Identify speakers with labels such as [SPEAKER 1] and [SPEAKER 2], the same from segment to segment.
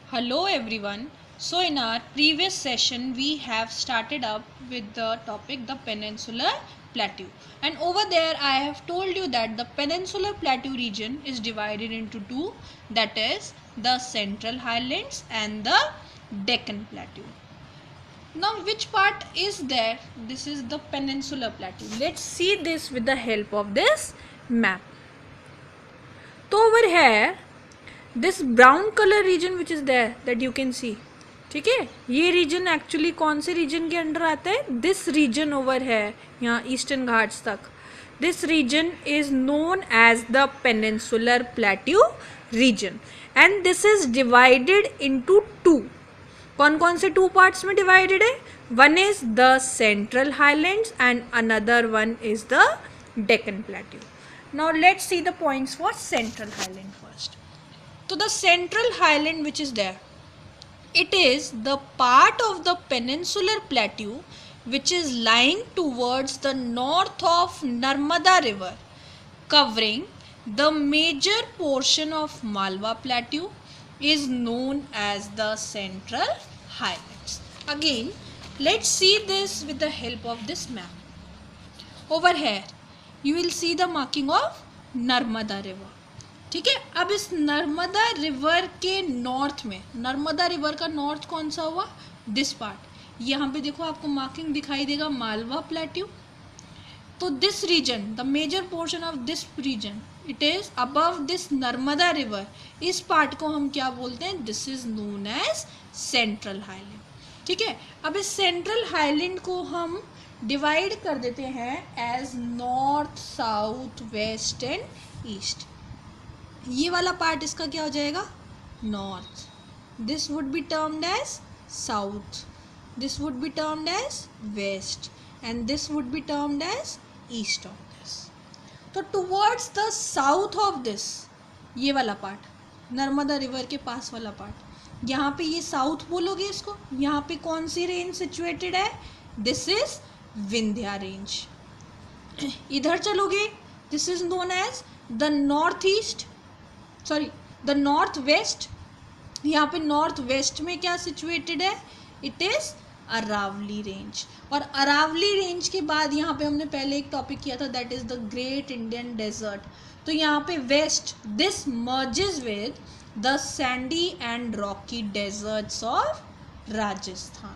[SPEAKER 1] Hello everyone. So in our previous session we have started up with the topic the Peninsular Plateau, and over there I have told you that the Peninsular Plateau region is divided into two, that is the Central Highlands and the Deccan Plateau. Now which part is there? This is the Peninsular Plateau. Let's see this with the help of this map. So over here this brown color region which is there that you can see, ठीक है, ये reason actually कौन से reason के under आता है? This reason over है यहाँ ईस्टर्न घाट्स तक. This region is known as the peninsular plateau region and this is divided into two. कौन कौन से टू पार्ट्स में डिवाइडेड है? One is the central highlands and another one is the Deccan plateau. Now let's see the points for central highland first. So the central highland which is there, it is the part of the peninsular plateau which is lying towards the north of Narmada river, covering the major portion of Malwa plateau, is known as the central highlands. Again, let's see this with the help of this map. Over here you will see the marking of Narmada river. ठीक है, अब इस Narmada river के north में, Narmada river का north कौन सा हुआ? This part. यहाँ पे देखो आपको मार्किंग दिखाई देगा मालवा प्लेट्यू. तो this region, the major portion of this region, it is above this Narmada river. इस पार्ट को हम क्या बोलते हैं? This is known as central highland. ठीक है, अब इस सेंट्रल हाईलैंड को हम डिवाइड कर देते हैं as north, south, west and east. ये वाला पार्ट इसका क्या हो जाएगा? North. This would be termed as south, this would be termed as west and this would be termed as east of this. तो towards the south of this, ये वाला part, Narmada river के पास वाला पार्ट, यहाँ पे ये साउथ बोलोगे इसको. यहाँ पे कौन सी रेंज सिचुएटेड है? This is Vindhya range. इधर चलोगे, this is known as the north east, sorry the north west. यहाँ पे नॉर्थ वेस्ट में क्या सिचुएटेड है? It is Aravalli range. और अरावली रेंज के बाद यहाँ पे हमने पहले एक टॉपिक किया था, that is the great Indian desert. तो यहाँ पे west, this merges with the sandy and rocky deserts of Rajasthan.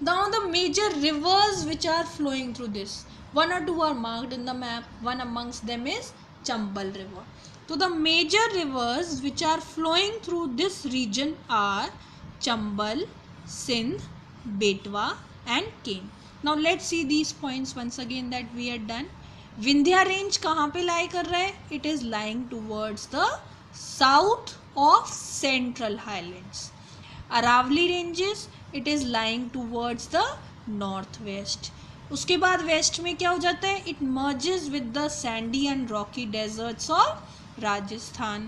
[SPEAKER 1] Now the major rivers which are flowing through this, one or two are marked in the map. One amongst them is Chambal river. So the major rivers which are flowing through this region are Chambal, Sindh, Betwa and Ken. Now let's see these points once again that we had done. Vindhya range कहाँ पे lie कर रहा है? It is lying towards the south of central highlands. Aravali ranges, it is lying towards the northwest. उसके बाद waste में क्या हो जाता है? It merges with the sandy and rocky deserts of Rajasthan.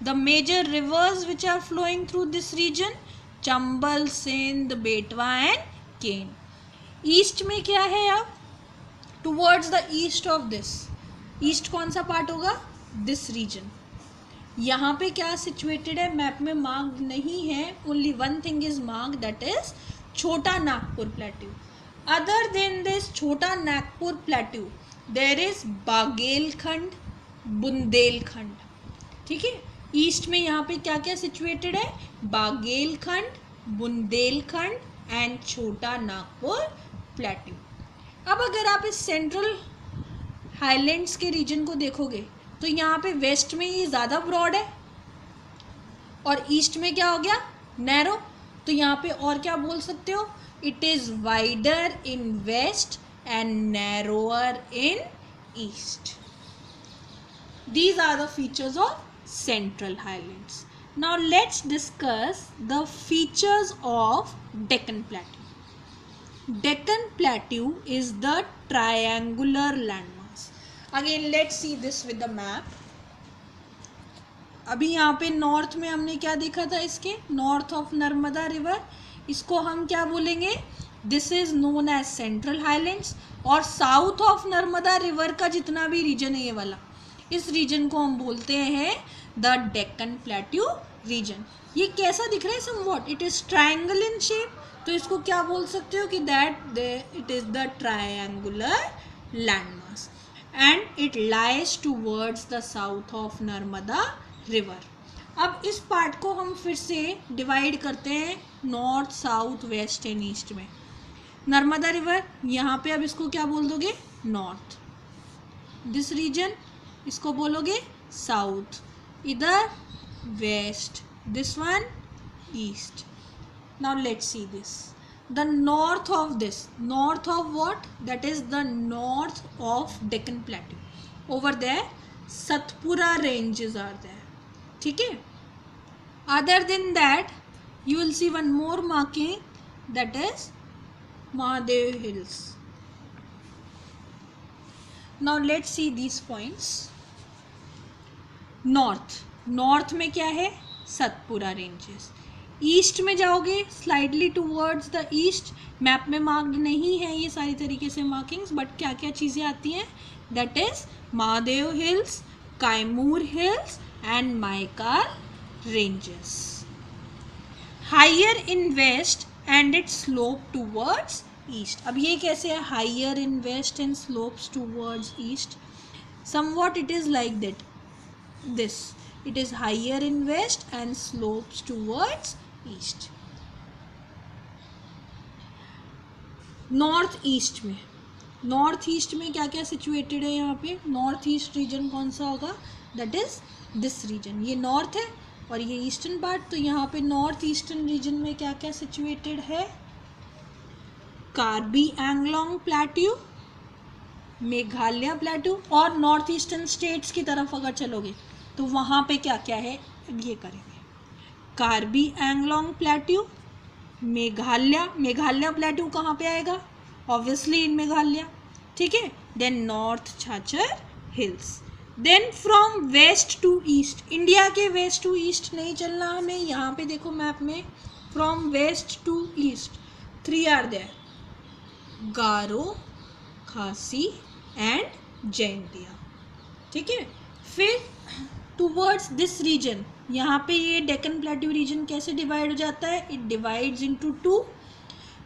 [SPEAKER 1] The major rivers which are flowing through this region, Chambal, Sindh, Betwa and Ken. East में क्या है? अब towards the east of this, east कौन सा पार्ट होगा? This region. यहाँ पे क्या सिचुएटेड है? मैप में मार्क्ड नहीं है. Only one thing is marked, that is Chota Nagpur plateau. Other than this Chota Nagpur plateau, there is Baghelkhand, Bundelkhand. ठीक है, ईस्ट में यहाँ पे क्या क्या सिचुएटेड है? बागेलखंड, बुंदेलखंड एंड छोटा नागपुर प्लेट्यू. अब अगर आप इस सेंट्रल हाईलैंड्स के रीजन को देखोगे तो यहाँ पे वेस्ट में ये ज़्यादा ब्रॉड है और ईस्ट में क्या हो गया? नैरो. तो यहाँ पे और क्या बोल सकते हो? It is wider in west and narrower in east. These are the features of central highlands. Now let's discuss the features of Deccan Plateau. Deccan Plateau is the triangular landmass. Again let's see this with the map. अभी यहाँ पे north में हमने क्या देखा था? इसके north of Narmada river, इसको हम क्या बोलेंगे? This is known as central highlands. और साउथ ऑफ नर्मदा रिवर का जितना भी रीजन है ये वाला, इस रीजन को हम बोलते हैं द डेक्कन प्लेट्यू रीजन। ये कैसा दिख रहा है? Somewhat it is triangle in shape, तो इसको क्या बोल सकते हो कि that it is the triangular landmass and it lies towards the south of Narmada river. अब इस पार्ट को हम फिर से डिवाइड करते हैं north, south, west and east में। नर्मदा रिवर यहाँ पे अब इसको क्या बोल दोगे? नॉर्थ। दिस रीजन इसको बोलोगे साउथ, इधर west, this one east. Now let's see this, the north of this, north of what? That is the north of Deccan plateau. Over there Satpura ranges are there, ठीक है। Other than that you will see one more marking, that is Mahadev Hills. Now let's see these points. North में क्या है? Satpura ranges. East में जाओगे slightly towards the east, map में marked नहीं है ये सारी तरीके से मार्किंग्स, बट क्या क्या चीज़ें आती हैं? That is Mahadev hills, Kaimur hills and Maikal ranges. Higher in west and it slope towards east. अब ये कैसे है? Higher in west and slopes towards east. Somewhat it is like that, this it is higher in west and slopes towards east. North east में क्या क्या situated है? यहाँ पे नॉर्थ ईस्ट रीजन कौन सा होगा? That is this region. ये नॉर्थ है और ये ईस्टर्न पार्ट, तो यहाँ पे नॉर्थ ईस्टर्न रीजन में क्या क्या सिचुएटेड है? कार्बी एंगलोंग प्लेट्यू, मेघालय प्लेट्यू, और नॉर्थ ईस्टर्न स्टेट्स की तरफ अगर चलोगे तो वहाँ पे क्या क्या है? ये करेंगे कार्बी एंगलोंग प्लेट्यू, मेघालय प्लेट्यू कहाँ पे आएगा? ऑब्वियसली इन मेघालय, ठीक है। Then north Cachar hills. Then from west to east, India के वेस्ट टू ईस्ट नहीं चलना हमें। यहाँ पे देखो मैप में, from west to east 3 are there, Garo, Khasi and Jaintia, ठीक है। फिर टूवर्ड्स दिस रीजन, यहाँ पे ये डेक्कन प्लेट्यू रीजन कैसे डिवाइड हो जाता है? It divides into 2,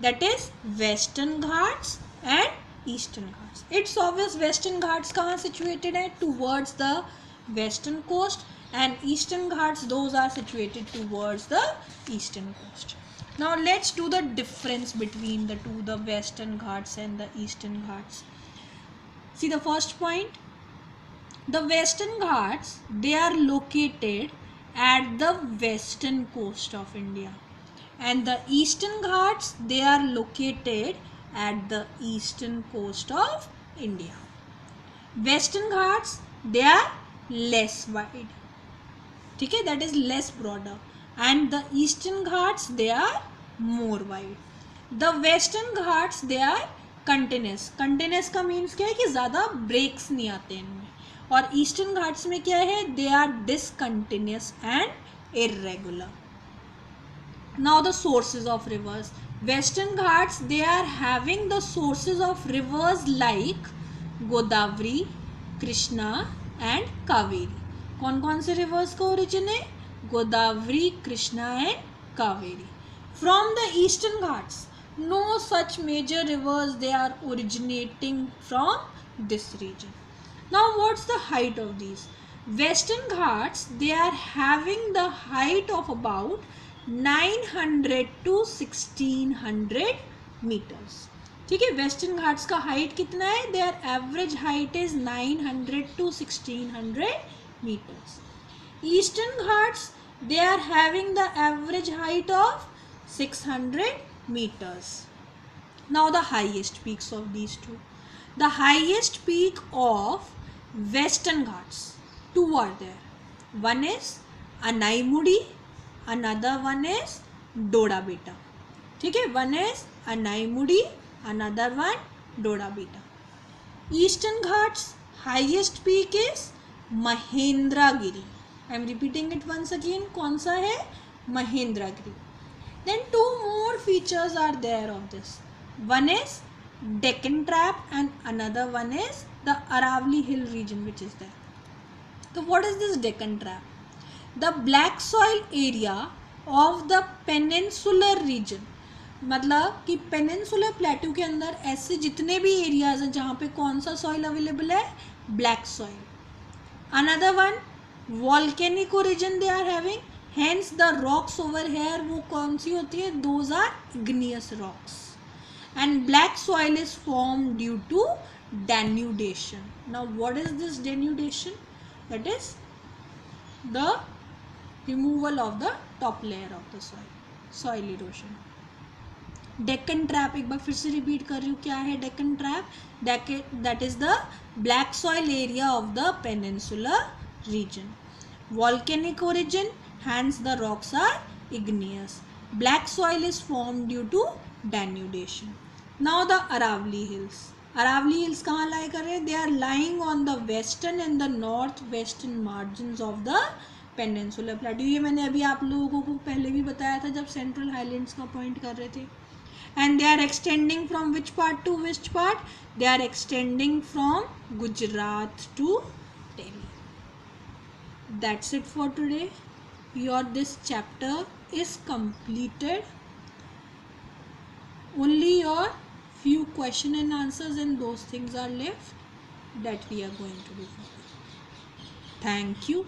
[SPEAKER 1] that is Western Ghats and Eastern Ghats. It's obvious Western Ghats कहाँ सिचुएटेड है? Towards the western coast, and Eastern Ghats those are situated towards the eastern coast. Now let's do the difference between the two, the Western Ghats and the Eastern Ghats. See the first point, the western ghats, they are located at the western coast of India, and the eastern ghats, they are located at the eastern coast of India. Western ghats, they are less wide, ठीक है, that is less broader, and the eastern ghats, they are more wide. The western ghats, they are continuous का means क्या है कि ज़्यादा breaks नहीं आते इनमें, और ईस्टर्न घाट्स में क्या है? They are discontinuous and irregular. Now the sources of rivers, Western Ghats they are having the sources of rivers like Godavari, Krishna and Kaveri. कौन कौन से रिवर्स का ओरिजिन है? Godavari, Krishna and Kaveri. From the Eastern Ghats no such major rivers, they are originating from this region. Now what's the height of these? Western Ghats, they are having the height of about 900 to 1600 meters. ठीक है, western Ghats का height कितना है? There average height is 900 to 1600 meters. Eastern Ghats, they are having the average height of 600 meters. Now the highest peaks of these two. The highest peak of Western Ghats, two are there. One is Anaimudi, another one is Doda Beta. ठीक है, one is Anaimudi, another one Doda Beta. Eastern Ghats highest peak is Mahendragiri. I am repeating it once again. कौन सा है? Mahendragiri. Then two more features are there of this. One is Deccan Trap and another one is the Aravali Hill region which is there. So what is this Deccan Trap? The black soil area of the peninsular reason, मतलब कि peninsular plateau के अंदर ऐसे जितने भी areas हैं जहाँ पे कौन सा सॉइल अवेलेबल है, black soil. Another one volcanic origin they are having, hence the rocks over here वो कौन सी होती है, those are igneous rocks. And black soil is formed due to denudation. Now what is this denudation? That is the removal of the top layer of the soil, soil erosion. Deccan trap, एक बार फिर से repeat कर रही हूँ, क्या है Deccan trap? That is the black soil area of the peninsular reason. Volcanic origin, hence the rocks are igneous. Black soil is formed due to denudation. Now the Aravalli Hills. Aravalli Hills कहाँ lie कर रहे हैं? They are lying on the western and the northwestern margins of the peninsular plateau. ये मैंने अभी आप लोगों को पहले भी बताया था जब सेंट्रल हाईलैंड्स का पॉइंट कर रहे थे. And they are extending from which part to which part? They are extending from Gujarat to Delhi. That's it for today. This chapter is completed. Only your few question and answers and those things are left that we are going to do. Thank you.